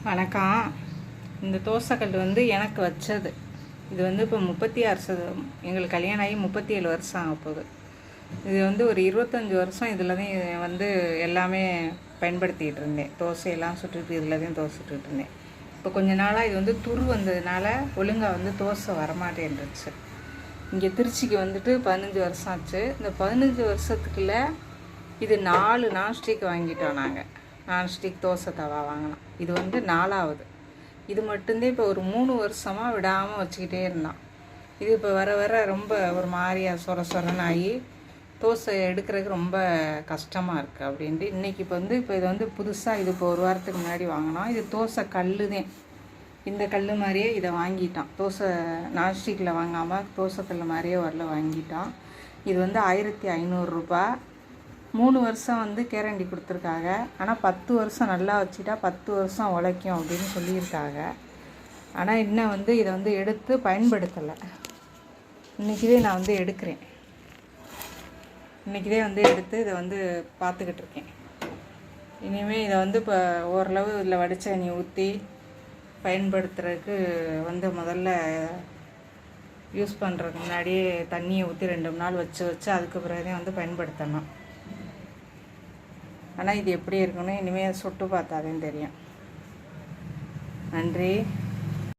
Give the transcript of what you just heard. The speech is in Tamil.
வணக்கம். இந்த தோசைக்கல் வந்து எனக்கு வச்சது. இது வந்து இப்போ 36 எங்களுக்கு கல்யாணம் ஆகி 37 வருஷம் ஆக போகுது. இது வந்து ஒரு 25 வருஷம் இதில் தான் வந்து எல்லாமே பயன்படுத்திகிட்டு இருந்தேன். தோசையெல்லாம் சுட்டுட்டு இதில் தான் தோசை சுட்டுட்டு இருந்தேன். இப்போ கொஞ்ச நாளாக இது வந்து துரு வந்ததுனால ஒழுங்காக வந்து தோசை வரமாட்டேன்ருச்சு. இங்கே திருச்சிக்கு வந்துட்டு 15 வருஷம் ஆச்சு. இந்த 15 வருஷத்துக்குள்ளே இது 4 நான்ஸ்டிக் வாங்கிட்டோம். நாங்கள் நான்ஸ்டிக் தோசை தவா வாங்கினோம். இது வந்து 4ஆவது. இது மட்டும்தான் இப்போ ஒரு 3 வருஷமாக விடாமல் வச்சுக்கிட்டே இருந்தான். இது இப்போ வர வர ரொம்ப ஒரு மாதிரியா சொரன்னு ஆகி தோசை எடுக்கிறதுக்கு ரொம்ப கஷ்டமாக இருக்குது அப்படின்ட்டு இன்றைக்கி இப்போ இதை வந்து புதுசாக இது இப்போ ஒரு வாரத்துக்கு முன்னாடி வாங்கினோம். இது தோசை கல் தான். இந்த கல் மாதிரியே இதை வாங்கிட்டான். தோசை நான்ஸ்டிக்கில் வாங்காமல் தோசை கல் மாதிரியே வரல வாங்கிட்டான். இது வந்து 1500 ரூபா. 3 வருஷம் வந்து கேரண்டி கொடுத்துருக்காங்க. ஆனால் 10 வருஷம் நல்லா வச்சுட்டா 10 வருஷம் உழைக்கும் அப்படின்னு சொல்லியிருக்காங்க. ஆனால் இன்னும் வந்து இதை வந்து எடுத்து பயன்படுத்தலை. இன்றைக்கிதே நான் வந்து எடுக்கிறேன். இன்றைக்கிதே வந்து எடுத்து இதை வந்து பார்த்துக்கிட்டு இருக்கேன். இனிமேல் இதை வந்து இப்போ ஓரளவு இதில் வடித்த தண்ணி ஊற்றி பயன்படுத்துறதுக்கு வந்து முதல்ல யூஸ் பண்ணுறதுக்கு முன்னாடியே தண்ணியை ஊற்றி 2 நாள் வச்சு அதுக்கு பிறகுதான் வந்து பயன்படுத்தணும். ஆனால் இது எப்படி இருக்குன்னு இனிமேல் சுட்டு பார்த்தாதான் தெரியும். நன்றி.